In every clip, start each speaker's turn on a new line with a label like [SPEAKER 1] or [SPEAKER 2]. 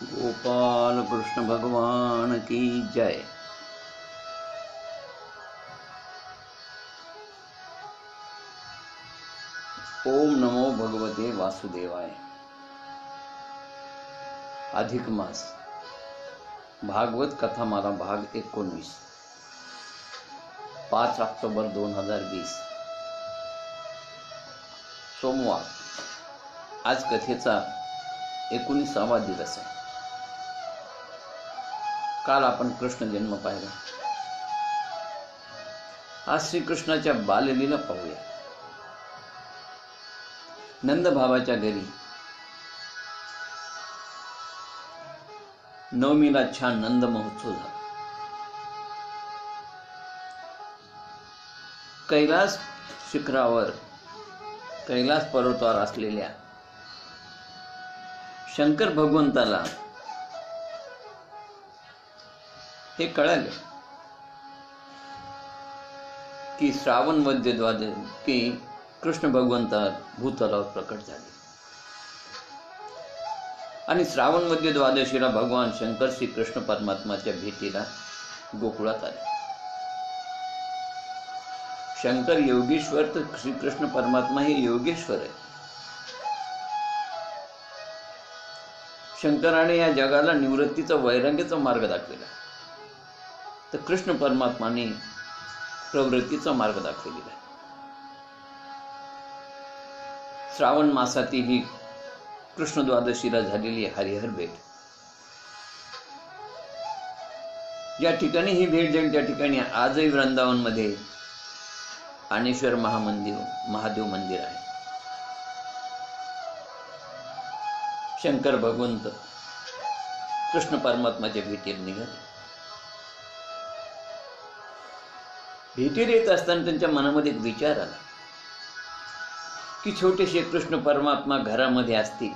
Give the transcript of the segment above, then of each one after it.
[SPEAKER 1] गोपाल कृष्ण भगवान की जय। ओम नमो भगवते वासुदेवाय। अधिक मास भागवत कथामाला भाग 19 5 ऑक्टोबर 2020 सोमवार। आज कथेचा 19वा दिवस आहे। काल आपण कृष्ण जन्म पाहिला। आज श्रीकृष्णाच्या बाललीला पाहूया। नंद भावाच्या घरी नवमीला छान नंद महोत्सव झाला। कैलास शिखरावर कैलास पर्वतावर असलेल्या शंकर भगवंताला हे कळाले की श्रावण वद्य द्वादशी की कृष्ण भगवंत भूतलावर प्रकट झाले आणि श्रावण वद्य द्वादशीला भगवान शंकर श्री कृष्ण परमात्माच्या भेटीला गोकुळात आले। शंकर योगेश्वर तर श्रीकृष्ण परमात्मा हे योगेश्वर आहे। शंकराने या जगाला निवृत्तीचा वैराग्याचा मार्ग दाखविला, तर कृष्ण परमात्माने प्रवृत्तीचा मार्ग दाखविलेला आहे। श्रावण मासातील ही कृष्ण द्वादशीला झालेली हरिहर भेट, ज्या ठिकाणी ही भेट झाली त्या ठिकाणी आजही वृंदावन मध्ये ज्ञानेश्वर महादेव मंदिर आहे। शंकर भगवंत कृष्ण परमात्माच्या भेटीला निघाले। भेटीला येत असताना त्यांच्या मनामध्ये एक विचार आला की छोटेसे कृष्ण परमात्मा घरामध्ये असतील,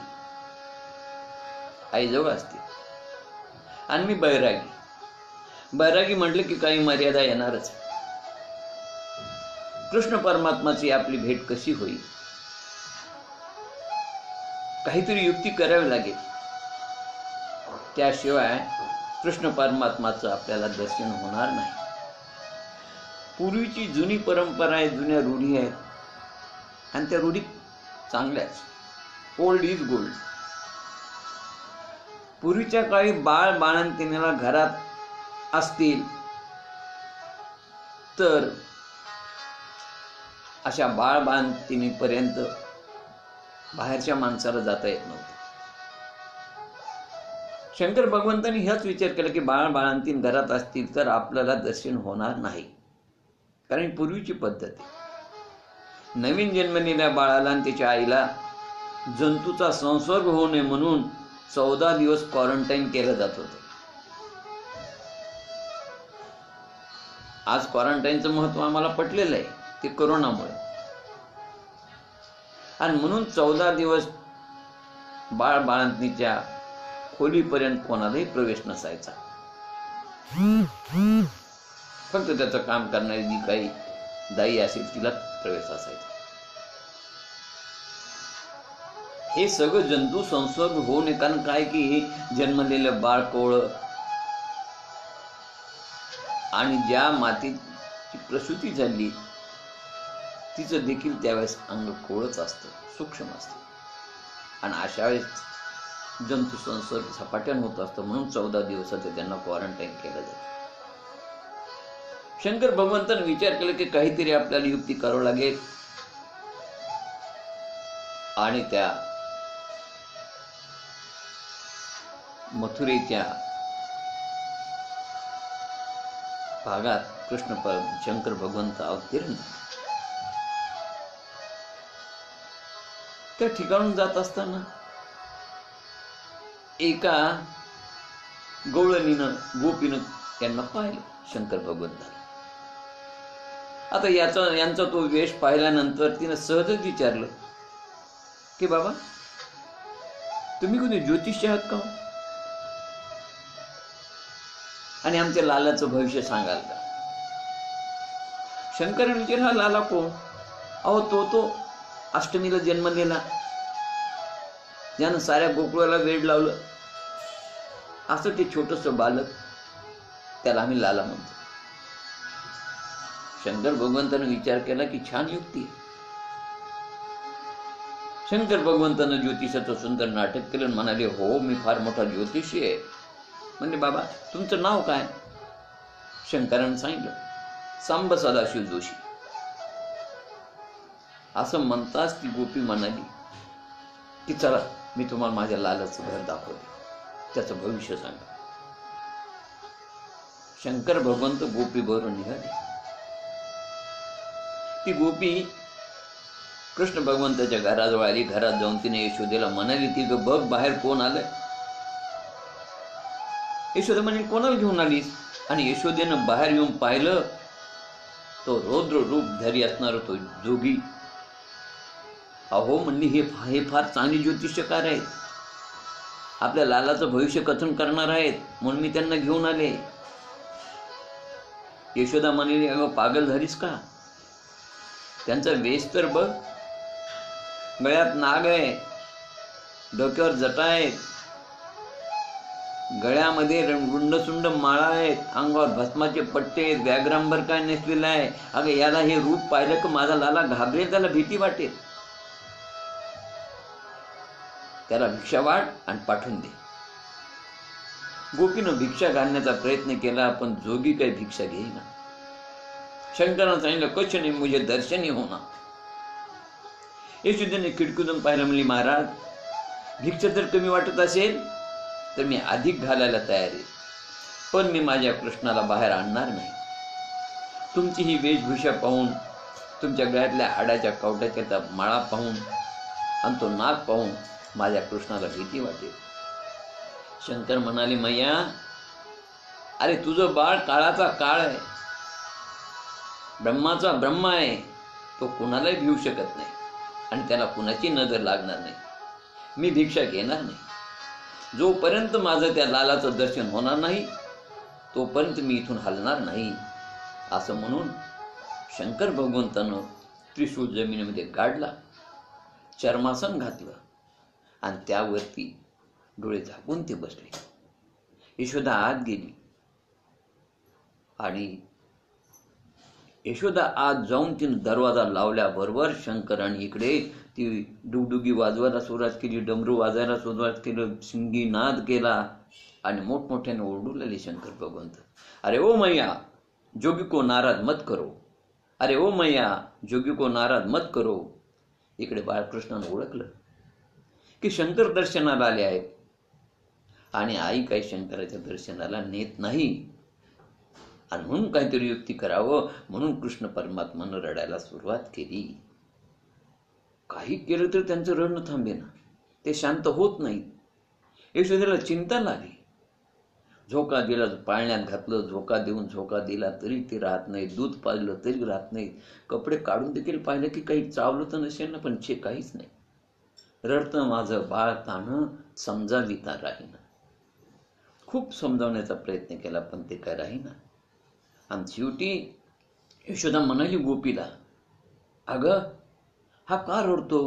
[SPEAKER 1] आईजवळ असतील, आणि मी बैरागी म्हटले की काही मर्यादा येणारच। कृष्ण परमात्माची आपली भेट कशी होईल? काहीतरी युक्ती करावी लागेल, त्याशिवाय कृष्ण परमात्माचं आपल्याला दर्शन होणार नाही। पूर्वीची जुनी परंपरा आहे, जुन्या रूढी आहेत, आणि त्या रूढी चांगल्याच। Old is gold. पूर्वीच्या काळी बाळंतिणीला घरात असतील तर अशा बाळंतिणीपर्यंत बाहेरच्या माणसाला जाता येत नव्हतं। शंकर भगवंतांनी हाच विचार केला की बाळंतीण घरात असतील तर आपल्याला दर्शन होणार नाही, कारण पूर्वीची पद्धत आहे। नवीन जन्मलेल्या बाळाला आणि त्याच्या आईला जंतूचा संसर्ग होऊ नये म्हणून 14 दिवस क्वारंटाईन केलं जात होतं। आज क्वारंटाईनचं महत्व आम्हाला पटलेलं आहे, ते कोरोनामुळे, आणि म्हणून 14 दिवस बाळंतिणीच्या खोलीपर्यंत कोणालाही प्रवेश नसायचा। फक्त त्याचं काम करणारी जी काही दाई असेल तिला प्रवेश असायचा। हे सगळं जंतू संसर्ग होऊ नये, कारण काय की जन्मलेलं बाळ कोवळं, आणि ज्या मातेची प्रसूती झाली तिचं देखील त्यावेळेस अंग कोवळच असतं, सूक्ष्म असतं, आणि अशा वेळेस जंतू संसर्ग झपाट्यानं होत असतं। म्हणून 14 दिवसाचं त्यांना क्वारंटाईन केलं जातं। शंकर भगवंतांनी विचार केला की काहीतरी आपल्याला युक्ती करावं लागेल, आणि त्या मथुरेच्या भागात शंकर भगवंत अवतीर्ण त्या ठिकाणून जात असताना एका गवळणीनं गोपीनं त्यांना पाहिलं, शंकर भगवंताला। आता यांचा तो वेश पाहिल्यानंतर तिनं सहजच विचारलं की बाबा, तुम्ही कोणी ज्योतिषी आहात का, आणि आमच्या लालाचं भविष्य सांगाल का? शंकराने विचारलं, हा लाला कोण? अहो तो अष्टमीला जन्मलेला, ज्यानं साऱ्या गोकुळाला वेड लावलं, असं ते छोटस बालक, त्याला आम्ही लाला म्हणतो. शंकर भगवंतानं विचार केला की छान युक्ती आहे. शंकर भगवंतानं ज्योतिषाचं सुंदर नाटक केलं, म्हणाले हो मी फार मोठा ज्योतिषी आहे. म्हणजे बाबा तुमचं नाव काय? शंकरानं सांगितलं सांब सदाशिव जोशी. असं म्हणताच ती गोपी म्हणाली की चला मी तुम्हाला माझ्या लालाचं घर दाखवते, त्याचं भविष्य सांगा. शंकर भगवंत गोपी बरोबर निघाले. ती गोपी कृष्ण भगवंताच्या घराजवळ आली. घरात जाऊन तिने यशोदेला म्हणाली ती ग बघ बाहेर कोण आलंय. यशोदा म्हणे कोणाला घेऊन आलीस? आणि यशोदेनं बाहेर येऊन पाहिलं, तो रौद्र रूप धरी असणार तो जोगी. अहो म्हणली हे फार चांगली ज्योतिषकार आहेत, आपल्या लालाचं भविष्य कथन करणार आहेत, म्हणून मी त्यांना घेऊन आले. यशोदा म्हणाली अगं पागल झालीस का? त्यांचा वेश तर बघ, गळ्यात नाग आहे, डोक्यावर जटा आहेत, गळ्यामध्ये रुंडसुंड माळा आहेत, अंगावर भस्माचे पट्टे आहेत, व्याघ्रांबर काय नेसलेला आहे. अगं याला हे रूप पाहिलं की माझा लाला घाबरेल, त्याला भीती वाटेल. त्याला भिक्षा वाढ आणि पाठवून दे. गोपीनं भिक्षा घालण्याचा प्रयत्न केला, पण जोगी काही भिक्षा घेईना. शंकरानं सांगितलं कच नाही मुझे दर्शनही होणार. यशोदेने खिडकीतून पाहिलं, म्हणली महाराज भिक्षा जर कमी वाटत असेल तर मी अधिक घालायला तयार आहे, पण मी माझ्या कृष्णाला बाहेर आणणार नाही. तुमची ही वेशभूषा पाहून, तुमच्या गळ्यातल्या हाडाच्या कवट्याचा माळा पाहून आणि तो नाग पाहून माझ्या कृष्णाला भीती वाटेल. शंकर म्हणाले मैया अरे तुझं बाळ काळाचा काळ आहे, ब्रह्माचा ब्रह्म आहे, तो कुणालाही भिवू शकत नाही आणि त्याला कुणाची नजर लागणार नाही. मी भिक्षा घेणार नाही. जोपर्यंत माझं त्या लालाचं दर्शन होणार नाही तोपर्यंत मी इथून हलणार नाही. असं म्हणून शंकर भगवंतानं त्रिशूळ जमिनीमध्ये गाडला, चर्मासन घातलं आणि त्यावरती डोळे झाकून ते बसले. यशोदा आत गेली आणि यशोदा आत जाऊन तिने दरवाजा लावल्याबरोबर शंकराने इकडे ती डुगडुगी वाजवायला सुरुवात केली, डमरू वाजवायला सुरुवात केली, सिंगी नाद केला आणि मोठमोठ्याने ओरडू लागले शंकर भगवंत, अरे ओ मैया जोगी को नाराज मत करो, अरे ओ मैया जोगी को नाराज मत करो. इकडे बाळकृष्णानं ओळखलं की शंकर दर्शनाला आले आहेत आणि आई काही शंकराच्या दर्शनाला नेत नाही, आणि म्हणून काहीतरी युक्ती करावं म्हणून कृष्ण परमात्मानं रडायला सुरुवात केली. काही केलं तर त्यांचं रडणं थांबेना, ते शांत होत नाहीत. यशोदेला चिंता लागली. झोका दिला, पाळण्यात घातलं, झोका देऊन झोका दिला तरी ते राहत नाही, दूध पाजलं तरी राहत नाही, कपडे काढून देखील पाहिलं की काही चावलं तर नसेल ना, पण काहीच नाही. रडतं माझं बाळ तानं समजाविता राहीना. खूप समजावण्याचा प्रयत्न केला पण ते काय राहीना. आणि शेवटी यशोदा म्हणाली गोपीला, अगं हा का रडतो?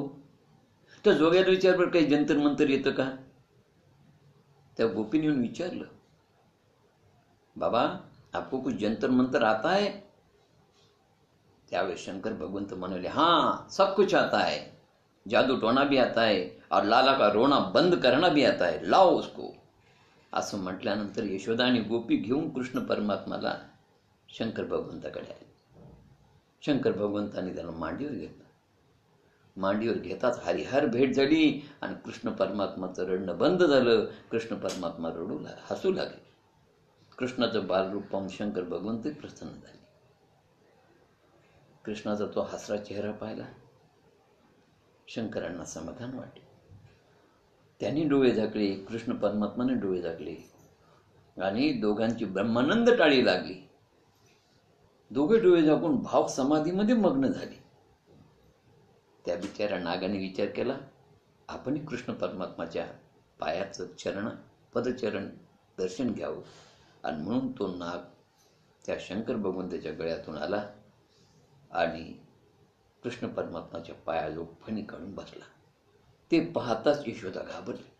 [SPEAKER 1] त्या जोग्याला विचार काही जंतर मंतर येतं का? त्या गोपीने येऊन विचारलं, बाबा आपको कुछ जंतर मंतर आता है? त्यावेळेस शंकर भगवंत म्हणाले, हाँ सब कुछ आता है, जादू टोना भी आता है और लाला का रोना बंद करना भी आता है, लाओ उसको. असं म्हटल्यानंतर यशोदा आणि गोपी घेऊन कृष्ण परमात्माला शंकर भगवंताकडे आले. शंकर भगवंताने त्याला मांडीवर घेतलं. मांडीवर घेताच हरिहर भेट झाली आणि कृष्ण परमात्माचं रडणं बंद झालं. कृष्ण परमात्मा रडू लागला, हसू लागले. कृष्णाचं बालरूप पाहून शंकर भगवंत प्रसन्न झाले. कृष्णाचा तो हसरा चेहरा पाहिला, शंकरांना समाधान वाटले. त्यांनी डोळे झाकले, कृष्ण परमात्माने डोळे झाकले आणि दोघांची ब्रह्मानंद टाळी लागली. दोघे डोळे झाकून भाव समाधीमध्ये मग्न झाले. त्या बिचाऱ्या नागाने विचार केला, आपण कृष्ण परमात्माच्या पायाचं पदचरण दर्शन घ्यावं, आणि म्हणून तो नाग त्या शंकर भगवंताच्या गळ्यातून आला आणि कृष्ण परमात्माच्या पायाजवळ फणी काढून बसला. ते पाहताच यशोदा घाबरली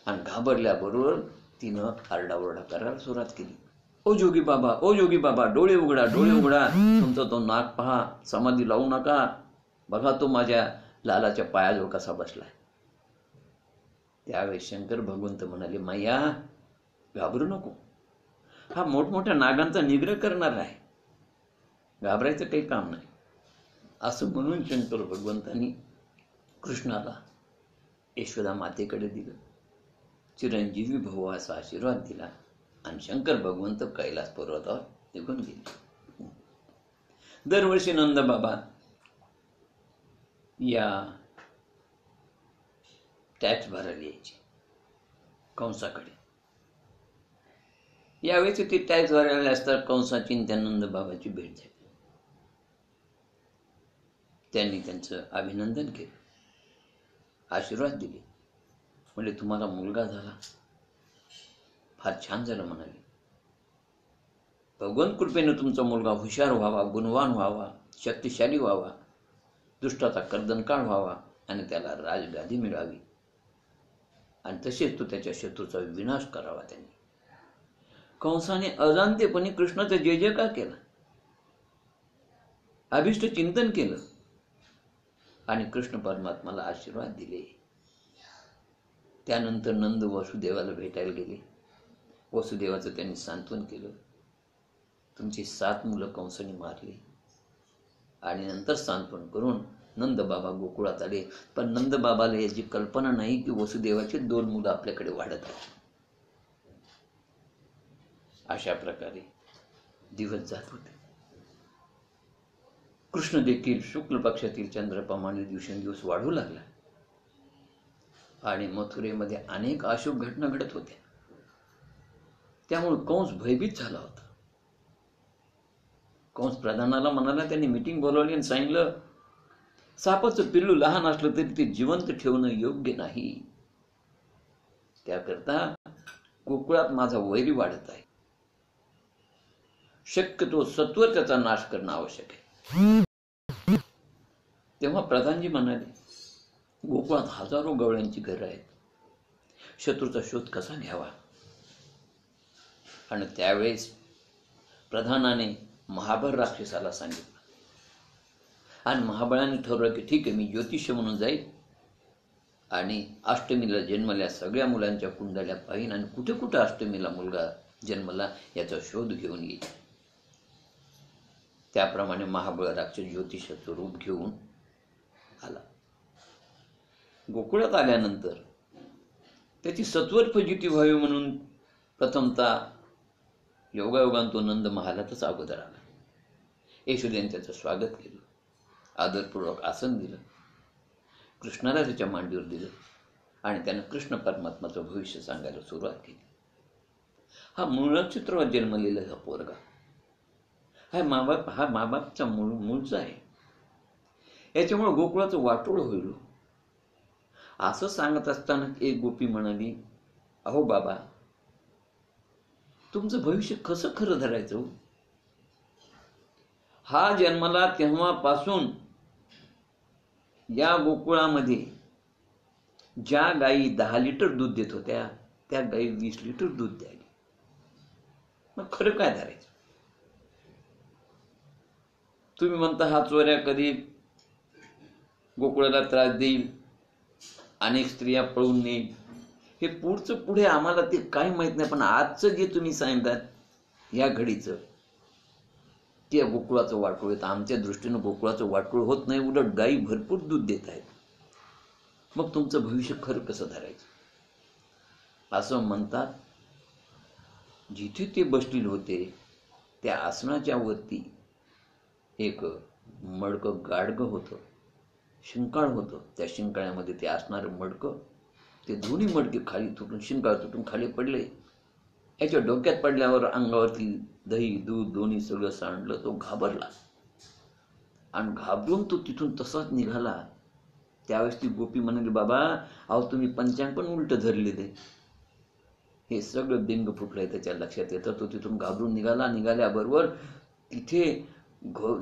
[SPEAKER 1] आणि घाबरल्याबरोबर तिनं आरडाओरडा करायला सुरुवात केली. ओ जोगी बाबा, डोळे उघडा, तुमचा तो नाक पहा, समाधी लावू नका, बघा तो माझ्या लालाच्या पायाजवळ कसा बसलाय. त्यावेळेस शंकर भगवंत म्हणाले, मैया घाबरू नको, हा मोठमोठ्या नागांचा निग्रह करणार आहे, घाबरायचं काही काम नाही. असं म्हणून शंकर भगवंतांनी कृष्णाला यशोदा मातेकडे दिलं, चिरंजीवी भव असा आशीर्वाद दिला आणि शंकर भगवंत कैलास पर्वतावर निघून गेले. दरवर्षी नंद बाबा या टॅक्स भरायला यायचे कंसाकडे. यावेळी ते टॅक्स भरायला असतात कंसाची त्या नंद बाबाची भेट झाली. त्यांनी त्यांचं अभिनंदन केलं, आशीर्वाद दिले, म्हणजे तुम्हाला मुलगा झाला, फार छान झालं म्हणाले. भगवंत कृपेने तुमचा मुलगा हुशार व्हावा, गुणवान व्हावा, शक्तिशाली व्हावा, दुष्टाचा कर्दनकाळ व्हावा आणि त्याला राजगादी मिळावी आणि तसेच तो त्याच्या शत्रूचा विनाश करावा. त्यांनी कंसाने अजाणतेपणे कृष्णाचा जय जयकार केला, अभिष्ट चिंतन केलं आणि कृष्ण परमात्माला आशीर्वाद दिले. त्यानंतर नंद वसुदेवाला भेटायला गेले. वसुदेवाचं त्यांनी सांत्वन केलं. तुमची 7 मुलं कंसाने मारली आणि नंतर सांत्वन करून नंद बाबा गोकुळात आले. पण नंद बाबाला याची कल्पना नाही की वसुदेवाचे 2 मुलं आपल्याकडे वाढत आहेत. अशा प्रकारे दिवस जात होते. कृष्ण देखील शुक्ल पक्षातील चंद्रप्रमाणे दिवसेंदिवस वाढू लागला आणि मथुरेमध्ये अनेक अशुभ घटना घडत होत्या. त्यामुळे कंस भयभीत झाला होता. कंस प्रधानाला म्हणाला, त्यांनी मीटिंग बोलावली आणि सांगितलं, सापाचं पिल्लू लहान असलं तरी ते जिवंत ठेवणं योग्य नाही. त्याकरता गोकुळात माझा वैरी वाढत आहे. शक्यतो सत्वर त्याचा नाश करणं आवश्यक आहे. तेव्हा प्रधानजी म्हणाले, गोकुळात हजारो गवळ्यांची घरं आहेत, शत्रूचा शोध कसा घ्यावा. आणि त्यावेळेस प्रधानाने महाबळ राक्षसाला सांगितलं आणि महाबळाने ठरवलं की ठीक आहे, मी ज्योतिष्य म्हणून जाईल आणि अष्टमीला जन्मल्या सगळ्या मुलांच्या कुंडल्या पाहीन आणि कुठे कुठे अष्टमीला मुलगा जन्मला याचा शोध घेऊन येईल. त्याप्रमाणे महाबळ राक्षस ज्योतिषाचं रूप घेऊन आला. गोकुळात आल्यानंतर त्याची सत्वर फजिती व्हावी म्हणून प्रथमतः योगायोगान तो नंद महालातच अगोदर आला. यशोदेने त्याचं स्वागत केलं, आदरपूर्वक आसन दिलं, कृष्णाला त्याच्या मांडीवर दिलं आणि त्यानं कृष्ण परमात्माचं भविष्य सांगायला सुरुवात केली. हा मूळ नक्षत्रावर जन्मलेला हा पोरगा, हा माबापचा मूळचा आहे. याच्यामुळे गोकुळाचं वाटोळ होईल. असं सांगत असताना एक गोपी म्हणाली, अहो बाबा, तुमचं भविष्य कसं खरं धरायचं. हा जन्मला तेव्हापासून या गोकुळामध्ये ज्या गायी 10 लिटर दूध देत होत्या त्या गायी 20 लिटर दूध द्यायला. मग खरं काय धरायचं. तुम्ही म्हणता हा चोऱ्या कधी गोकुळाला त्रास देईल, अनेक स्त्रिया पळून नेईल. हे पुढचं पुढे आम्हाला ते काही माहित नाही, पण आजचं जे तुम्ही सांगतात या घडीचं ते गोकुळाचं वाटोळ येतं. आमच्या दृष्टीनं गोकुळाचं वाटोळ होत नाही, उलट गायी भरपूर दूध देत आहेत. मग तुमचं भविष्य खरं कसं धरायचं असं म्हणतात. जिथे ते बसलेले होते त्या आसनाच्या वरती एक मडकं गाडगं होतं, शिंकाळ होतं. त्या शिंकाळ्यामध्ये ते असणारं मडकं, ते दोन्ही मडके खाली तुटून, शिंकाळ तुटून खाली पडले. याच्या डोक्यात पडल्यावर अंगावरती दही दूध दोन्ही सगळं सांडलं. तो घाबरला आणि घाबरून तो तिथून तसाच निघाला. त्यावेळेस ती गोपी म्हणाली, बाबा अहो तुम्ही पंचांग पण उलट धरलेले. हे सगळं बिंग फुटलंय त्याच्या लक्षात येतं. तो तिथून घाबरून निघाला. निघाल्याबरोबर तिथे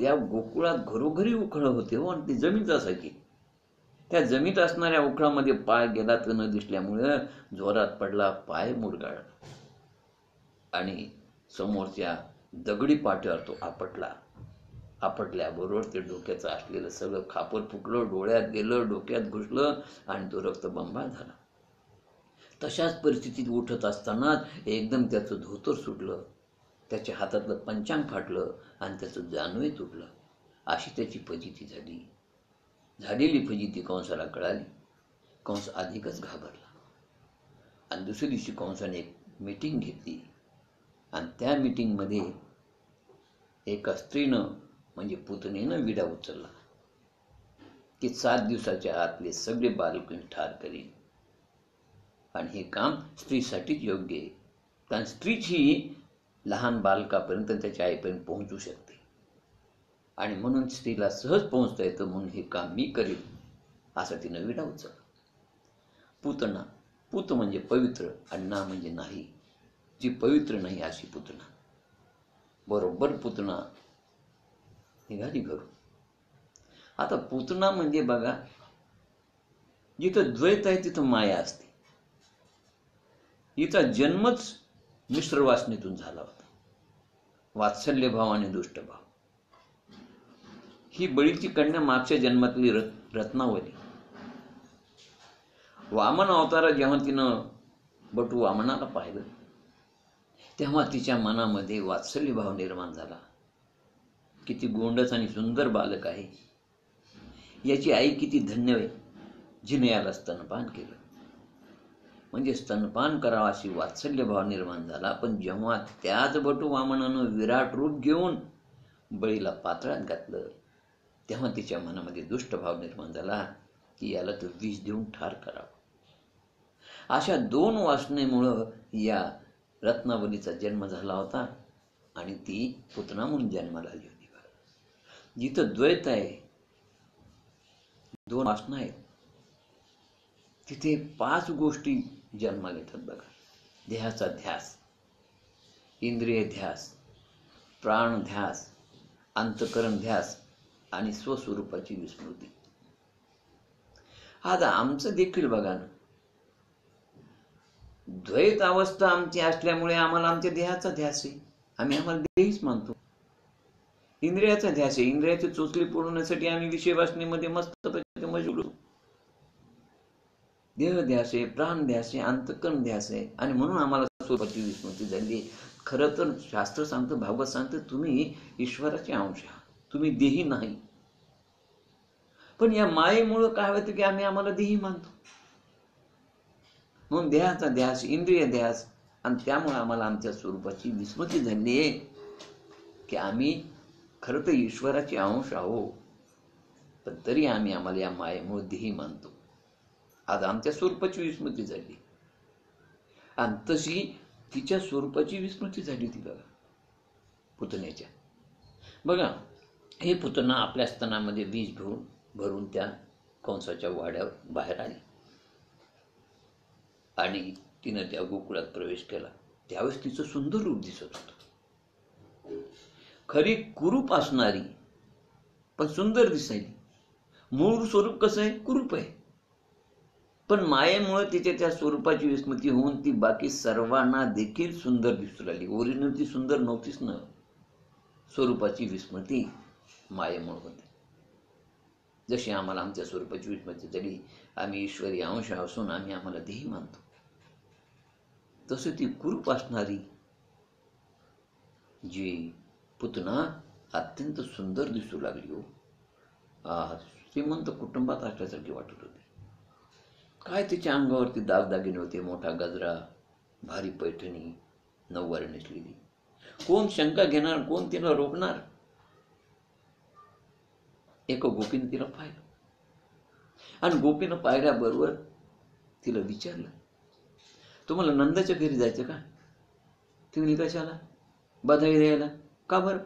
[SPEAKER 1] या गोकुळात घरोघरी उखळ होते हो, आणि ती जमीन असायची. त्या जमीत असणाऱ्या उखळामध्ये पाय गेला तर न दिसल्यामुळे जोरात पडला, पाय मुरगाळला आणि समोरच्या दगडी पाट्यावर तो आपटला. आपटल्याबरोबर ते डोक्याचं असलेलं सगळं खापर फुटलं, डोळ्यात गेलं, डोक्यात घुसलं आणि तो रक्तबंबाळ झाला. तशाच परिस्थितीत उठत असतानाच एकदम त्याचं धोतर सुटलं, त्याच्या हातातलं पंचांग फाटलं आणि त्याचं जानवे तुटलं. अशी त्याची फजिती झाली. झालेली फजिती कंसाला कळाली. कंस अधिकच घाबरला आणि दुसऱ्या दिवशी कंसाने एक मीटिंग घेतली आणि त्या मीटिंगमध्ये एका स्त्रीनं म्हणजे पुतणीनं विडा उचलला की 7 दिवसाच्या आतले सगळे बालक ठार करीन. आणि हे काम स्त्रीसाठीच योग्य आहे, कारण स्त्रीच ही लहान बालकापर्यंत त्याच्या आईपर्यंत पोहोचू शकते आणि म्हणून स्त्रीला सहज पोहोचता येतं, म्हणून हे काम मी करीन असं तिनं विडा उचलला. पुतना, पुत म्हणजे पवित्र आणि ना म्हणजे नाही, जी पवित्र नाही अशी पुतना. बरोबर पुतना निघाली घरून. आता पुतना म्हणजे बघा, जिथं द्वैत आहे तिथं माया असते. हिचा जन्मच मिश्र वासनेतून झाला होता, वात्सल्य भाव आणि दुष्टभाव. ही बळीची कन्या मागच्या जन्मातली रत्नावली. वामन अवतारा जेव्हा तिनं बटू वामनाला पाहिलं तेव्हा तिच्या मनामध्ये वात्सल्य भाव निर्माण झाला. किती गोंडस आणि सुंदर बालक आहे, याची आई किती धन्य आहे, जिने याला स्तनपान केलं. म्हणजे स्तनपान करावा अशी वात्सल्य भाव निर्माण झाला. पण जेव्हा त्याच बटू वामनानं विराट रूप घेऊन बळीला पातळात घातलं तेव्हा तिच्या मनामध्ये दुष्टभाव निर्माण झाला की याला तर विष देऊन ठार करावं. अशा 2 वासनेमुळं या रत्नावलीचा जन्म झाला होता आणि ती पुतना म्हणून जन्माला आली होती. जिथं द्वैत आहे, 2 वासना आहेत, तिथे 5 गोष्टी जन्माला येतात बघा. देहाचा ध्यास, इंद्रिय ध्यास, प्राण ध्यास, अंतकरण ध्यास आणि स्वस्वरूपाची विस्मृती. आता आमचं देखील बघा ना, द्वैत अवस्था आमची असल्यामुळे आम्हाला आमच्या देहाचा ध्यास आहे, आम्ही आम्हाला देहीच मानतो. इंद्रियाचा ध्यास आहे, इंद्रियाची चोचली पुरवण्यासाठी आम्ही विषय वासनेमध्ये मस्तपैकी मजबूर. देह ध्यास आहे, प्राण ध्यास आहे, अंतकरण ध्यास आहे आणि म्हणून आम्हाला स्वरूपाची विस्मृती झाली. खरं तर शास्त्र सांगतं, भागवत सांगतं, तुम्ही ईश्वराचे अंश आहात, तुम्ही देही नाही. पण या मायेमुळं काय होतं की आम्ही आम्हाला देही मानतो. म्हणून देहाचा ध्यास, इंद्रिय ध्यास आणि त्यामुळे आम्हाला आमच्या स्वरूपाची विस्मृती झाली आहे की आम्ही खरं तर ईश्वराचे अंश आहोत, पण तरी आम्ही आम्हाला या मायेमुळे देही मानतो. आज आमच्या स्वरूपाची विस्मृती झाली आणि तशी तिच्या स्वरूपाची विस्मृती झाली ती बघा पुतण्याच्या. बघा, हे पुतना आपल्या स्तनामध्ये विष भरून त्या कंसाच्या वाड्यावर बाहेर आली आणि तिनं त्या गोकुळात प्रवेश केला. त्यावेळेस तिचं सुंदर रूप दिसत होतं. खरी कुरूप असणारी पण सुंदर दिसायली. मूळ स्वरूप कसं आहे? कुरूप आहे. पण मायेमुळे तिच्या त्या स्वरूपाची विस्मृती होऊन ती बाकी सर्वांना देखील सुंदर दिसू लागली. ओरिजिनल ती सुंदर नव्हतीच ना, स्वरूपाची विस्मृती मायेमुळे होते. जशी आम्हाला आमच्या स्वरूपाची विस्मृती झाली, आम्ही ईश्वरी अंश असून आम्ही आम्हाला देही मानतो, तसं ती कुरूप असणारी जी पुतना अत्यंत सुंदर दिसू लागली हो. श्रीमंत कुटुंबात असल्यासारखी वाटत होती. काय तिच्या अंगावरती दागदागिने होते, मोठा गजरा, भारी पैठणी, नऊवारी नेसलेली. कोण शंका घेणार, कोण तिला रोखणार? एका गोपीनं तिला पाहिलं आणि गोपीनं पाहिल्याबरोबर तिला विचारलं, तुम्हाला नंदाच्या घरी जायचं का? ती म्हणली, कशाला? बधाई द्यायला. का बरं?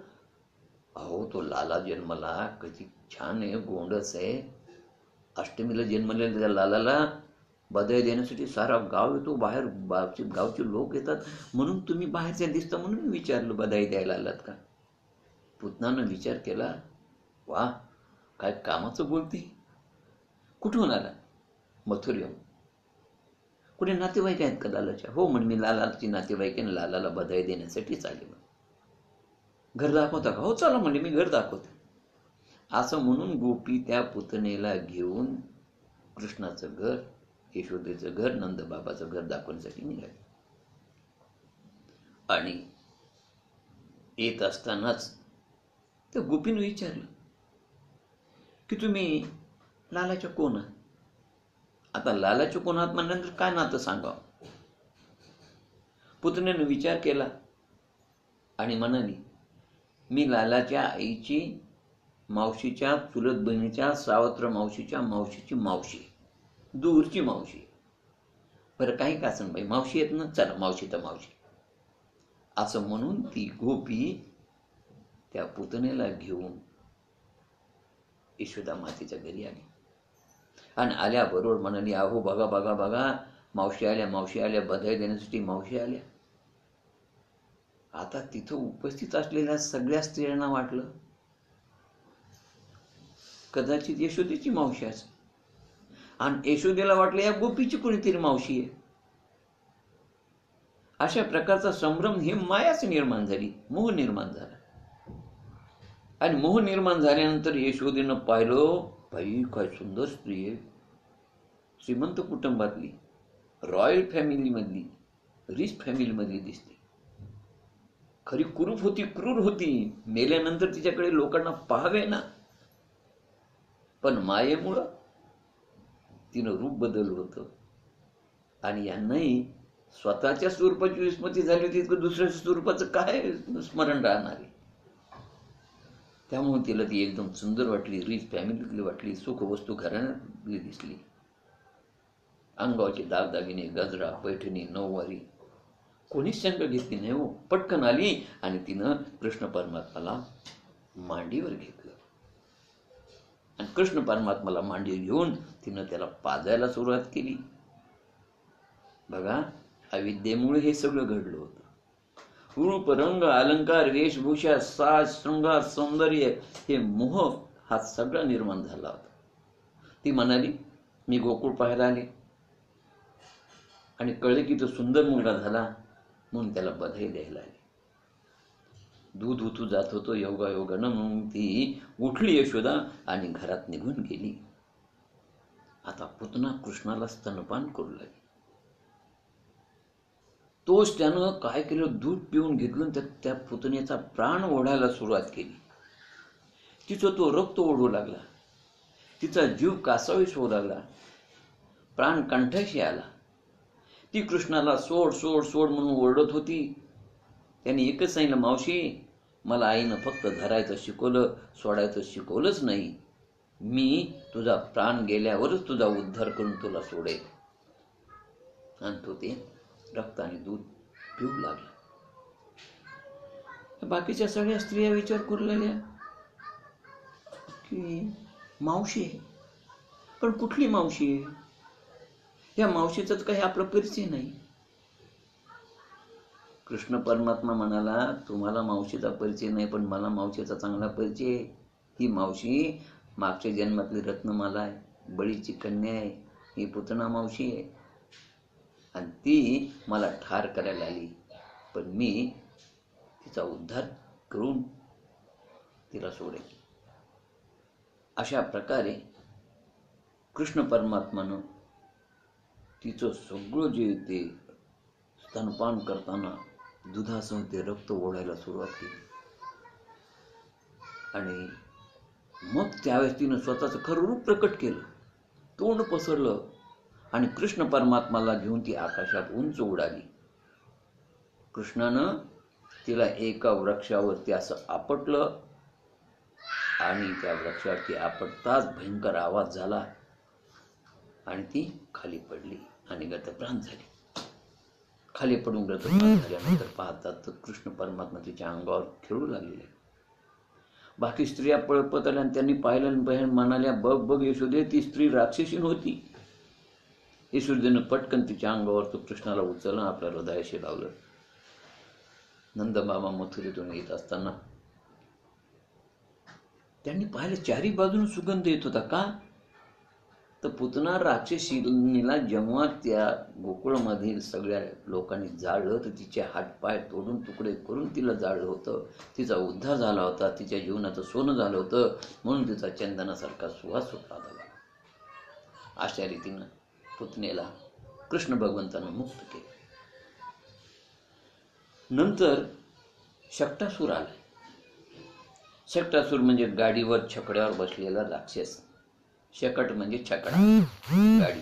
[SPEAKER 1] अहो, तो लाला जन्मला, कधी छान आहे, गोंडस आहे. अष्टमीला जन्मलेल्या त्या लालाला बधाई देण्यासाठी सारा गाव येतो, बाहेर गावचे लोक येतात, म्हणून तुम्ही बाहेरच्या दिसता म्हणून विचारलं बधाई द्यायला आलात का? पुतनानं विचार केला, वा, काय कामाचं बोलती. कुठून आला? मथुरेहून. कुठे नातेवाईक आहेत का लालाच्या? हो म्हणे, मी लालाची नातेवाईक आहे, लालाला बधाई देण्यासाठीच आले. घर दाखवता का? हो चला म्हणजे मी घर दाखवते. असं म्हणून गोपी त्या पुतणेला घेऊन कृष्णाचं घर, यशोदेचं घर, नंदबाबाचं घर दाखवण्यासाठी निघाले. आणि येत असतानाच त्या गोपीने विचारलं की तुम्ही लालाच्या कोण आहात? आता लालाच्या कोण आहात म्हणल्यानंतर काय नातं सांगावं? पुतण्याने विचार केला आणि म्हणाली, मी लालाच्या आईची, मावशीच्या, चुलत बहिणीच्या, सावत्र मावशीच्या मावशीची मावशी, दूरची मावशी. बरं काही का असं बाई, मावशी येत ना, चला मावशी तर मावशी. असं म्हणून ती गोपी त्या पुतणेला घेऊन यशोदा मातेच्या घरी आली. आणि आल्याबरोबर म्हणाली, अहो बघा बघा बघा, मावशी आल्या, मावशी आल्या, बधाई देण्यासाठी मावशी आल्या. आता तिथं उपस्थित असलेल्या सगळ्या स्त्रियांना वाटलं कदाचित यशोदेची मावशी असेल, आणि यशोदेला वाटलं या गोपीची कोणीतरी मावशी आहे. अशा प्रकारचा संभ्रम, ही मायाच निर्माण झाली, मोह निर्माण झाला. आणि मोह निर्माण झाल्यानंतर यशोदेनं पाहिलं, बाई काय सुंदर स्त्री आहे, श्रीमंत कुटुंबातली, रॉयल फॅमिलीमधली, रिच फॅमिलीमधली दिसते. खरी कुरूप होती, क्रूर होती, मेल्यानंतर तिच्याकडे लोकांना पाहावे ना. पण मायेमुळं तिनं रूप बदललं होतं. आणि यांनाही स्वतःच्या स्वरूपाची विस्मृती झाली होती, तर दुसऱ्या स्वरूपाचं काय स्मरण राहणार आहे. त्यामुळे तिला ती एकदम सुंदर वाटली, रिच फॅमिलीतली वाटली, सुखवस्तू घराण्यातली दिसली. अंगावचे दागदागिने, गजरा, पैठणी, नऊवारी, कोणीच शंका घेतली नाही हो. पटकन आली आणि तिनं कृष्ण परमात्माला मांडीवर घेतलं. आणि कृष्ण परमात्माला मांडीवर घेऊन तिनं त्याला पाजायला सुरुवात केली. बघा, अविद्येमुळे हे सगळं घडलं होतं. रूप, रंग, अलंकार, वेशभूषा, साज, शृंगार, सौंदर्य, हे मोह हा सगळा निर्माण झाला होता. ती म्हणाली, मी गोकुळ पाहायला आले आणि कळले की तो सुंदर मुलगा झाला, म्हणून त्याला बधाई द्यायला आली. दूध उतू जात होतो योगायोगानं, म्हणून ती उठली यशोदा आणि घरात निघून गेली. आता पुतना कृष्णाला स्तनपान करू लागली. तोच त्यानं काय केलं, दूध पिऊन घेतलं, त्या पुतणेचा प्राण ओढायला सुरुवात केली. तिचं तो रक्त ओढू लागला, तिचा जीव कासावीस होऊ लागला, प्राण कंठाशी आला. ती कृष्णाला सोड सोड सोड म्हणून ओरडत होती. त्यांनी एकच सांगितलं, मावशी मला आईनं फक्त धरायचं शिकवलं, सोडायचं शिकवलंच नाही. मी तुझा प्राण गेल्यावरच तुझा उद्धार करून तुला सोडेल. आणि तो ते रक्त आणि दूध पिऊ लागला. बाकीच्या सगळ्या स्त्रिया विचार करू लागल्या की मावशी आहे, पण कुठली मावशी आहे? या मावशीचाच काही आपला परिचय नाही. कृष्ण परमात्मा म्हणाला, तुम्हाला मावशीचा परिचय नाही, पण मला मावशीचा चांगला परिचय आहे. ही मावशी मागच्या जन्मातली रत्नमाला आहे, बळीची कन्या आहे. ही पुतना मावशी आहे आणि ती मला ठार करायला आली, पण मी तिचा उद्धार करून तिला सोडेल. अशा प्रकारे कृष्ण परमात्मानं तिचं सगळं जे ते स्तनपान करताना दुधासह ते रक्त ओढायला सुरुवात केली. आणि मग त्यावेळेस तिनं स्वतःचं खरं रूप प्रकट केलं, तोंड पसरलं आणि कृष्ण परमात्माला घेऊन ती आकाशात उंच उडाली. कृष्णानं तिला एका वृक्षावरती असं आपटलं आणि त्या वृक्षावरती आपटताच भयंकर आवाज झाला आणि ती खाली पडली आणि गतप्राण झाली. खाली पडून गतप्राण झाल्यानंतर पाहतात तर कृष्ण परमात्मा तिच्या अंगावर खेळू लागलेले. बाकी स्त्रिया पळपत आल्या आणि त्यांनी पाहिलं आणि बहीण म्हणाल्या, बघ बघ यशोदे, ती स्त्री राक्षसीन होती. यशोदेनं पटकन तिच्या अंगावर तो कृष्णाला उचललं, आपल्या हृदयाशी लावलं. नंदबाबा मथुरेतून येत असताना त्यांनी पाहिलं चारी बाजून सुगंध येत होता. का? तर पुतना राक्षसीला जेव्हा त्या गोकुळमधील सगळ्या लोकांनी जाळलं तर तिचे हातपाय तोडून तुकडे करून तिला जाळलं होतं. तिचा उद्धार झाला होता, तिच्या जीवनाचं सोनं झालं होतं, म्हणून तिचा चंदनासारखा सुवास सुटला होता. अशा रीतीनं पुतनेला कृष्ण भगवंतानं मुक्त केलं. नंतर शक्टासूर आला. शक्टासूर म्हणजे गाडीवर छकड्यावर बसलेला राक्षस. शकट म्हणजे छकडा, गाडी.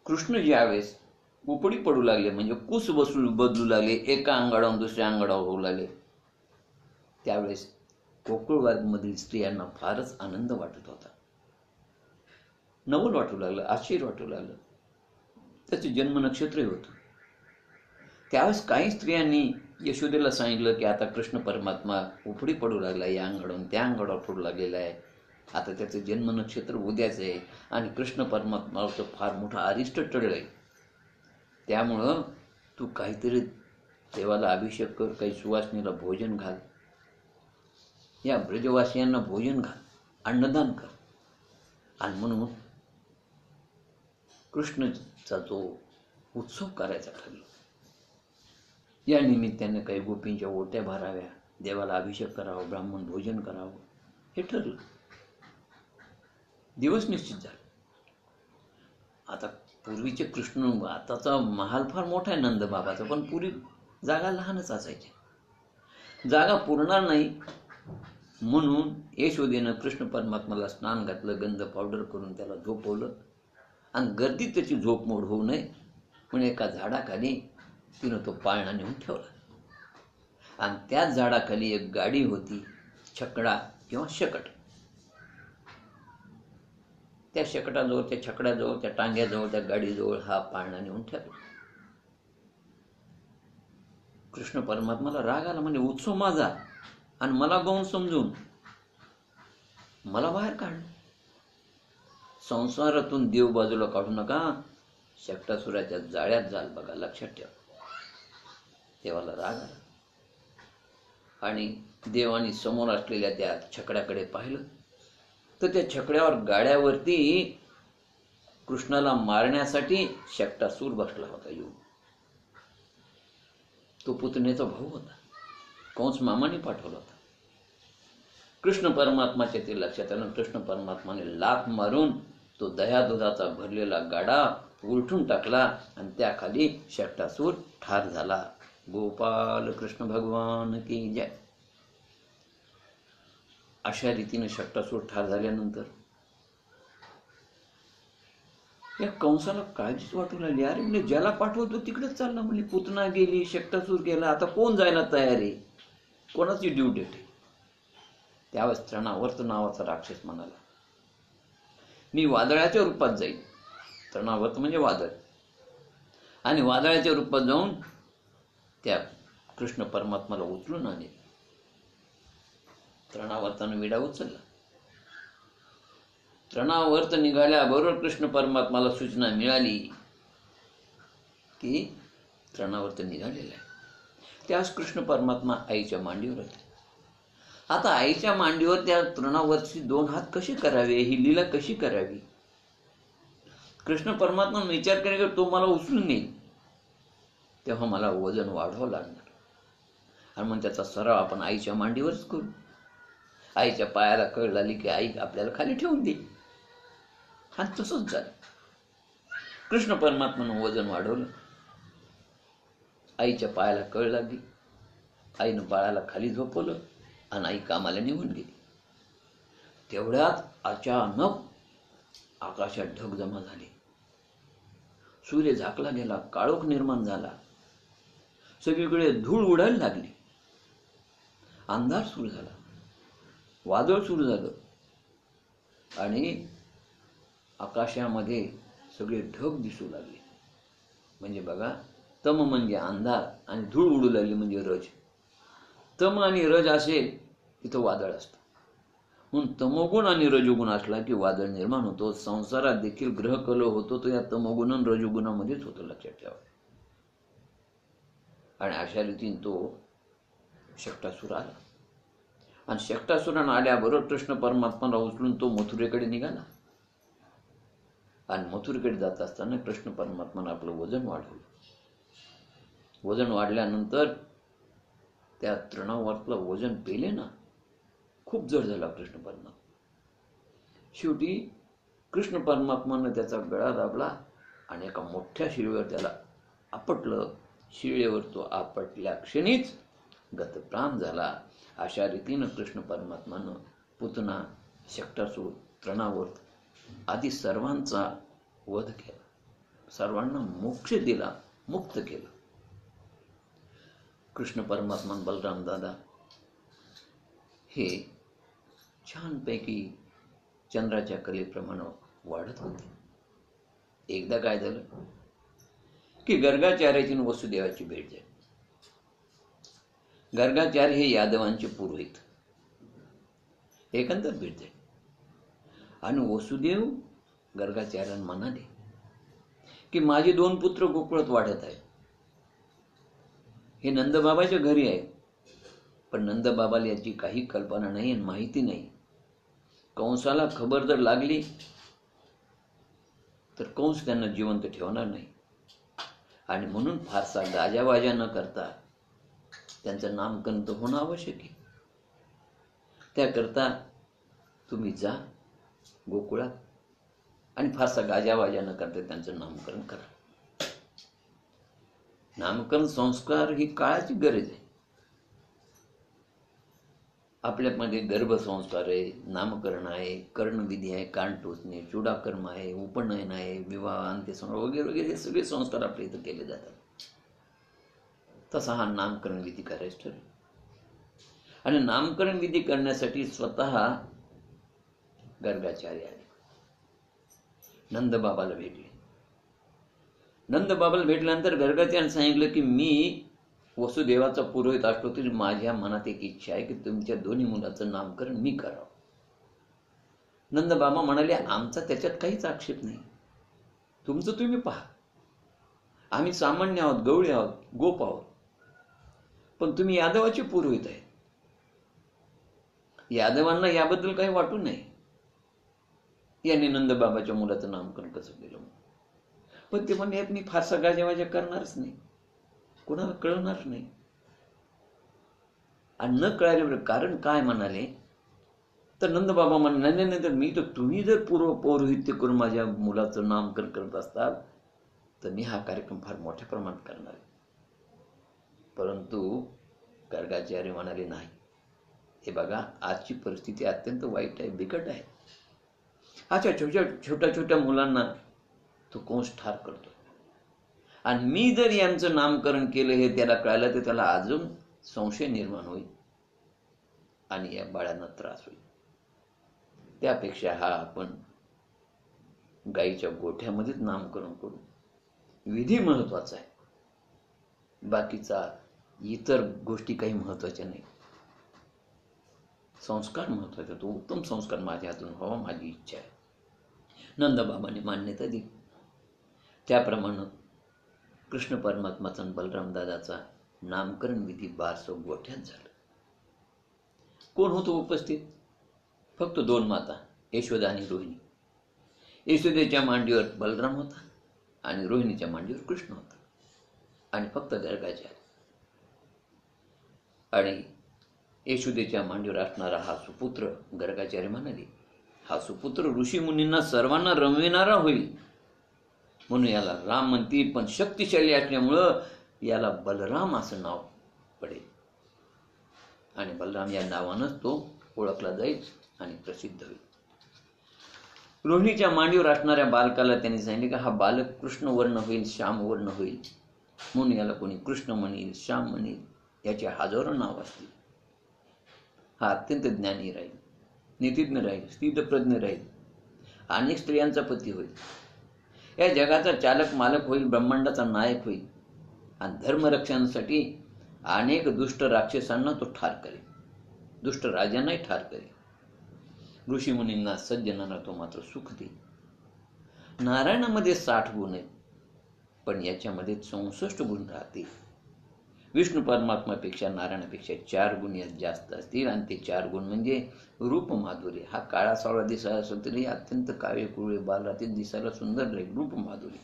[SPEAKER 1] कृष्ण ज्यावेळेस उपडी पडू लागले म्हणजे कुस बदलू लागले, एका अंगाडावरून दुसऱ्या अंगाडावर होऊ लागले, त्यावेळेस गोकुळमधील स्त्रियांना फारच आनंद वाटत होता. नवल वाटू लागलं, आश्चर्य वाटू लागलं. त्याचे जन्म नक्षत्रही होतं. त्यावेळेस काही स्त्रियांनी यशोदेला सांगितलं की आता कृष्ण परमात्मा उपडी पडू लागला, या अंगाडावरून त्या अंगाडावर पडू लागलेला आहे, आता त्याचं जन्म नक्षत्र उद्याच आहे आणि कृष्ण परमात्माचं फार मोठं अरिष्ट टळलंय, त्यामुळं तू काहीतरी देवाला अभिषेक कर, काही सुवासिनीला भोजन घाल, या ब्रजवासियांना भोजन घाल, अन्नदान कर. आणि म्हणून कृष्णाचा जो उत्सव करायचा ठरला. या निमित्ताने काही गोपींच्या ओट्या भराव्या, देवाला अभिषेक करावा, ब्राह्मण भोजन करावं, हे ठरलं. दिवस निश्चित झाला. आता पूर्वीचे कृष्ण, आताचा महाल फार मोठा आहे नंद बाबाचा, पण पूर्वी जागा लहानच असायची, जागा पुरणार नाही म्हणून यशोदेनं कृष्ण परमात्माला स्नान घातलं, गंध पावडर करून त्याला झोपवलं आणि गर्दीत त्याची झोप मोड होऊ नये म्हणून एका झाडाखाली तिनं तो पाळणा नेऊन ठेवला. आणि त्याच झाडाखाली एक गाडी होती, छकडा किंवा शकट. त्या शकटाजवळ, त्या छकड्याजवळ, त्या टांग्याजवळ, त्या गाडीजवळ हा पाळणा नेऊन ठेवला. कृष्ण परमात्माला राग आला, म्हणजे उत्सव माझा आणि मला गौण समजून मला बाहेर काढलं. संसारातून देव बाजूला काढू नका, शक्टासुराच्या जाळ्यात जाल बघा, लक्षात ठेवा. देवाला राग आला आणि देवाने समोर असलेल्या त्या छकड्याकडे पाहिलं तर त्या छकड्यावर गाड्यावरती कृष्णाला मारण्यासाठी शक्टासूर बसला होता येऊन. तो पुतणेचा भाऊ होता, कंस मामाने पाठवला होता. कृष्ण परमात्माच्या ते लक्षात आलं. कृष्ण परमात्माने लाथ मारून तो दह्या दुधाचा भरलेला गाडा उलटून टाकला आणि त्याखाली शक्टासूर ठार झाला. गोपाल कृष्ण भगवान की जय. अशा रीतीने शक्टासूर ठार झाल्यानंतर या कंसाला काळजीच वाटू लागली. अरे म्हणजे ज्याला पाठवतो तिकडेच चालला, म्हणजे पुतना गेली, शक्टासूर गेला, आता कोण जायला तयार आहे, कोणाची ड्यू डेट आहे. त्यावेळेस तृणावर्त नावाचा राक्षस म्हणाला, मी वादळाच्या रूपात जाईल. तृणावर्त म्हणजे वादळ. आणि वादळाच्या रूपात जाऊन त्या कृष्ण परमात्माला उचलून आणेल. तृणावर्तानं विडा उचलला. तृणावर्त निघाल्याबरोबर कृष्ण परमात्माला सूचना मिळाली की तृणावर्त निघालेला आहे. त्यास कृष्ण परमात्मा आईच्या मांडीवर होते. आता आईच्या मांडीवर त्या तृणावर्तची 2 हात कसे करावे, ही लीला कशी करावी. कृष्ण परमात्मा विचार केला की तो मला उचलून नेईल, तेव्हा मला वजन वाढवावं लागणार आणि मग त्याचा सराव आपण आईच्या मांडीवरच करू. आईच्या पायाला कळ लागली की आई आपल्याला खाली ठेवून देईल. आणि तसंच झालं. कृष्ण परमात्मानं वजन वाढवलं, आईच्या पायाला कळ लागली, आईनं बाळाला खाली झोपवलं आणि आई कामाला निघून गेली. तेवढ्यात अचानक आकाशात ढग जमा झाले, सूर्य झाकला गेला, काळोख निर्माण झाला, सगळीकडे धूळ उडायला लागली, अंधार सुरू झाला, वादळ सुरू झालं आणि आकाशामध्ये सगळे ढग दिसू लागले. म्हणजे बघा, तम म्हणजे अंधार आणि धूळ उडू लागली म्हणजे रज. तम आणि रज असेल तिथं वादळ असतं, म्हणून तमोगुण आणि रजोगुण असला की वादळ निर्माण होतो. संसारात देखील ग्रहकल होतो तो या तमोगुण आणि रजोगुणामध्येच होतो, लक्षात ठेवा. आणि अशा रीतीने तो शक्टासूर आला आणि शक्टासुरानं आल्याबरोबर कृष्ण परमात्माला उचलून तो मथुरेकडे निघाला. आणि मथुरेकडे जात असताना कृष्ण परमात्मानं आपलं वजन वाढवलं. वजन वाढल्यानंतर त्या तृणावरलं वजन पेले ना, खूप जड झाला कृष्ण परमात्मा. शेवटी कृष्ण परमात्मानं त्याचा गळा दाबला आणि एका मोठ्या शिळेवर त्याला आपटलं. शिळेवर तो आपटल्या क्षणीच गतप्राण झाला. अशा रीतीनं कृष्ण परमात्मानं पुतना, शक्टासूर, तृणावर्त आदी सर्वांचा वध केला. सर्वांना मोक्ष दिला, मुक्त केलं. कृष्ण परमात्मा बलराम दादा हे छानपैकी चंद्राच्या कलेप्रमाणे वाढत होते. एकदा काय झालं की गर्गाचार्याची आणि वसुदेवाची भेट झाली. गर्गाचार्य हे यादवांचे पुरोहित, एकंदर भेट झाली. आणि वसुदेव गर्गाचार्यांना म्हणाले की माझे 2 पुत्र गोकुळात वाढत आहेत. हे नंदबाबाच्या घरी आहे, पण नंदबाबाला याची काही कल्पना नाही आणि माहिती नाही. कंसाला खबर जर लागली तर कंस त्यांना जिवंत ठेवणार नाही. आणि म्हणून फारसा गाजावाजा न करता त्यांचं नामकरण तर होणं आवश्यक आहे. त्याकरता तुम्ही जा गोकुळात आणि फारसा गाजावाजा न करता त्यांचं नामकरण करा. नामकरण संस्कार ही काळाची गरज आहे. आपल्यामध्ये गर्भसंस्कार आहे, नामकरण आहे, कर्णविधी आहे, कान टोचणे, चुडाकर्म आहे, उपनयन आहे, विवाह, अंत्यसंस्कार वगैरे वगैरे हे सगळे संस्कार आपल्या इथं केले जातात. तसा हा नामकरण विधी करायचं ठरलं. आणि नामकरण विधी करण्यासाठी स्वतः गर्गाचार्य आले. नंदबाबाला भेटले. नंदबाबाला भेटल्यानंतर गर्गाचार्याने सांगितलं की मी वसुदेवाचा पुरोहित असतो तरी माझ्या मनात एक इच्छा आहे की तुमच्या दोन्ही मुलाचं नामकरण मी करावं. नंदबाबा म्हणाले आमचा त्याच्यात काहीच आक्षेप नाही, तुमचं तुम्ही पहा. आम्ही सामान्य आहोत, गवळी आहोत, गोप आहोत, पण तुम्ही यादवाचे पुरोहित आहे. यादवांना याबद्दल काही वाटू नये. यांनी नंदबाबाच्या मुलाचं नामकरण कसं केलं. पण ते म्हणले मी फारसा गाजावाजा करणारच नाही, कोणाला कळणार नाही. आणि न कळायला कारण काय म्हणाले तर नंदबाबा म्हणाले नाही तर मी तर तुम्ही जर पौरोहित्य करून माझ्या मुलाचं नामकरण करत असताल तर मी हा कार्यक्रम फार मोठ्या प्रमाणात करणार आहे. परंतु गर्गाचार्य म्हणाले नाही, हे बघा आजची परिस्थिती अत्यंत वाईट आहे, बिकट आहे. अच्छा छोट्या छोट्या मुलांना तो कंस ठार करतो आणि मी जर यांचं नामकरण केलं हे त्याला कळालं तर त्याला अजून संशय निर्माण होईल आणि या बाळांना त्रास होईल. त्यापेक्षा हा आपण गाईच्या गोठ्यामध्येच नामकरण करू. विधी महत्वाचा आहे, बाकीचा इतर गोष्टी काही महत्वाच्या नाही. संस्कार महत्वाचा, तो उत्तम संस्कार माझ्या हातून व्हावा माझी इच्छा आहे. नंदबाबांनी मान्यता दिली. त्याप्रमाणे कृष्ण परमात्माचा बलराम दादाचा नामकरण विधी बारसं गोठ्यात झालं. कोण होतो उपस्थित? फक्त 2 माता, यशोदा आणि रोहिणी. यशोदेच्या मांडीवर बलराम होता आणि रोहिणीच्या मांडीवर कृष्ण होता आणि फक्त गर्गाचार्य. आणि यशोदेच्या मांडीवर असणारा हा सुपुत्र गर्गाचार्य म्हणाले हा सुपुत्र ऋषी मुनींना सर्वांना रमविणारा होईल, म्हणून याला राम म्हणतील, पण शक्तिशाली असल्यामुळं याला बलराम असं नाव पडेल आणि बलराम या नावानंच तो ओळखला जाईल आणि प्रसिद्ध होईल. रोहिणीच्या मांडीवर असणाऱ्या बालकाला त्यांनी सांगितले की हा बालक कृष्ण वर्ण होईल, श्याम वर्ण होईल, म्हणून याला कोणी कृष्ण म्हणेल, श्याम म्हणेल, याचे हजारो नाव असतील. हा अत्यंत ज्ञानी राहील, नीतिज्ञ राहील, स्थितप्रज्ञ राहील, अनेक स्त्रियांचा पती होईल, या जगाचा चालक मालक होईल, ब्रह्मांडाचा नायक होईल आणि धर्मरक्षणासाठी अनेक दुष्ट राक्षसांना तो ठार करेल, दुष्ट राजांनाही ठार करेल. ऋषीमुनींना सज्जनांना तो मात्र सुख देईल. नारायणामध्ये 60 गुण आहेत, पण याच्यामध्ये 64 गुण राहतील. विष्णू परमात्मापेक्षा नारायणापेक्षा 4 गुण यात जास्त असतील, आणि ते 4 गुण म्हणजे रूप माधुर्य. हा काळा सावळा दिसायला असो तरी अत्यंत काळे कुळे बालरातीत दिसायला सुंदर राहील. रूप माधुर्य,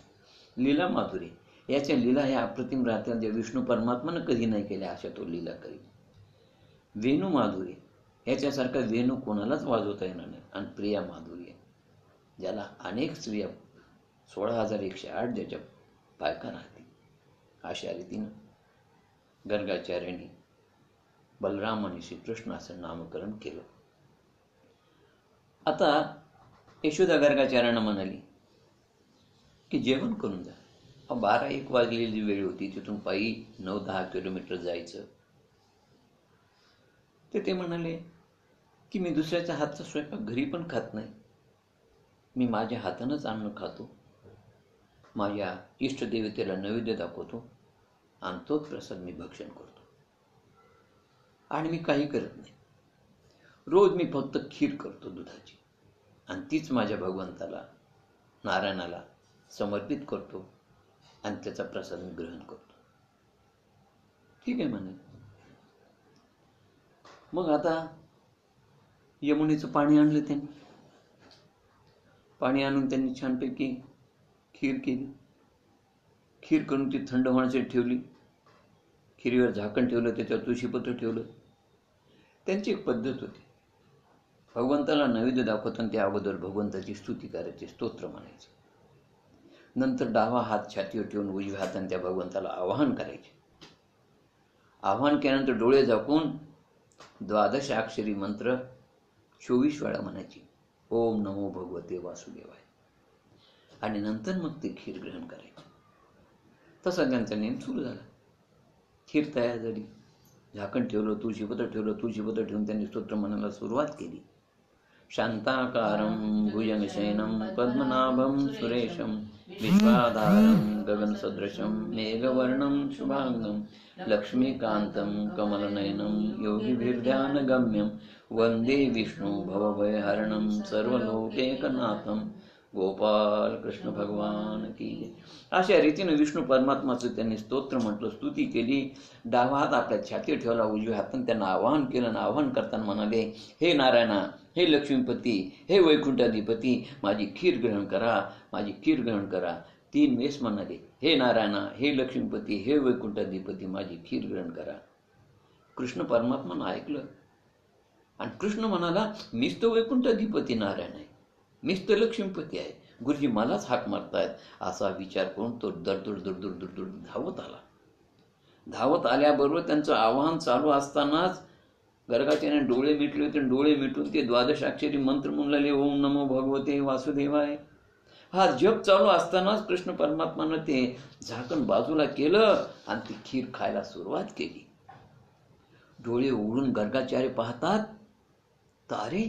[SPEAKER 1] लीला माधुर्य, याच्या लीला ह्या अप्रतिम राहत्या, ज्या विष्णू परमात्मानं कधी नाही केल्या अशा तो लीला करील. वेणू माधुर्य, याच्यासारखा वेणू कोणालाच वाजवता येणार नाही. आणि प्रिया माधुर्य, ज्याला अनेक स्त्रिया 16,108 ज्याच्या बायका राहतील, अशा रीतीनं गर्गाचार्यांनी बलराम आणि श्रीकृष्ण असं नामकरण केलं. आता यशोदा गर्गाचार्यांना म्हणाली की जेवण करून जा. 12-1 वाजलेली वेळ होती. तिथून पायी 9-10 किलोमीटर जायचं. ते म्हणाले की मी दुसऱ्याच्या हातचा स्वयंपाक घरी पण खात नाही. मी माझ्या हातानंच अन्न खातो, माझ्या इष्टदेवतेला नैवेद्य दाखवतो आणि तोच प्रसाद मी भक्षण करतो. आणि मी काही करत नाही. रोज मी फक्त खीर करतो दुधाची, आणि तीच माझ्या भगवंताला नारायणाला समर्पित करतो आणि त्याचा प्रसाद मी ग्रहण करतो. ठीक आहे म्हणे. मग आता यमुनेचं पाणी आणलं त्यांनी. पाणी आणून त्यांनी छानपैकी खीर केली. खीर करून ती थंड होण्यासाठी ठेवली. खिरीवर झाकण ठेवलं, त्याच्यावर तुळशीपत्र ठेवलं. त्यांची एक पद्धत होती. भगवंताला नैवेद्य दाखवताना त्या अगोदर भगवंताची स्तुती करायची, स्तोत्र म्हणायचे. नंतर डावा हात छातीवर ठेवून उजव्या हाताने त्या भगवंताला आवाहन करायचे. आवाहन केल्यानंतर डोळे झाकून 12 अक्षरी मंत्र 24 वेळा म्हणायची. ओम नमो भगवते वासुदेवाय. आणि नंतर मग ते खीर ग्रहण करायचे. तसा त्यांचा नेम सुरू झाला. खीर तयार झाली, झाकण ठेवलं, तुळशीपत्र ठेवलं. तुळशीपत्र ठेवून त्यांनी स्तोत्र म्हणायला सुरुवात केली. शांताकारं भुजगशयनं पद्मनाभं सुरेशं विश्वाधारं गगनसदृशं मेघवर्णं शुभांगं लक्ष्मीकान्तं कमलनयनं योगिभिर्ध्यानगम्यं वंदे विष्णु भवभयहरणं सर्वलोकैकनाथं गोपाल कृष्ण भगवान की. अशा रीतीने विष्णू परमात्माचं त्यांनी स्तोत्र म्हटलं, स्तुती केली. डावा हात आपल्या छातीवर ठेवला, उजव्या हाताने त्यांना आवाहन केलं. आवाहन करताना म्हणाले, हे नारायणा, हे लक्ष्मीपती, हे वैकुंठाधिपती, माझी खीर ग्रहण करा, माझी खीर ग्रहण करा. 3 वेळेस म्हणाले, हे नारायणा, हे लक्ष्मीपती, हे वैकुंठाधिपती, माझी खीर ग्रहण करा. कृष्ण परमात्मानं ऐकलं आणि कृष्ण म्हणाला, मीच तो वैकुंठाधिपती नारायण आहे, मीच तर लक्ष्मीपती आहे. गुरुजी मलाच हाक मारतायत. असा विचार करून तो दरदूर धावत आला. धावत आल्याबरोबर त्यांचं आवाहन चालू असतानाच गर्गाचार्याने डोळे मिटले होते. डोळे मिटून ते 12 अक्षरी मंत्र म्हणू लागले, ओम नमो भगवते वासुदेवाय. हा जप चालू असतानाच कृष्ण परमात्मानं ते झाकण बाजूला केलं आणि ती खीर खायला सुरुवात केली. डोळे उघडून गर्गाचार्य पाहतात, तर अरे,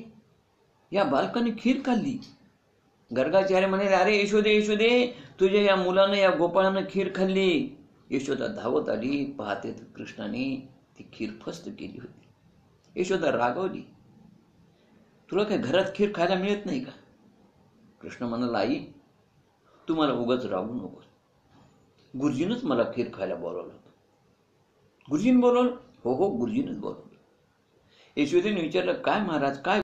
[SPEAKER 1] या बालकाने खीर खाल्ली. गर्गाचार्य म्हणाले, अरे यशोदे, तुझ्या या मुलानं, या गोपाळानं खीर खाल्ली. यशोदा धावत आली, पाहते तर कृष्णाने ती खीर फस्त केली होती. यशोदा रागवली, तुला काय घरात खीर खायला मिळत नाही का? कृष्ण म्हणाला, आई, तू मला उगाच रागू नकोस. गुरुजीनंच मला खीर खायला बोलावलं होतं. गुरुजीनं बोलावलं? हो, गुरुजीनंच बोलावलं. यशोदेने विचारलं, काय महाराज, काय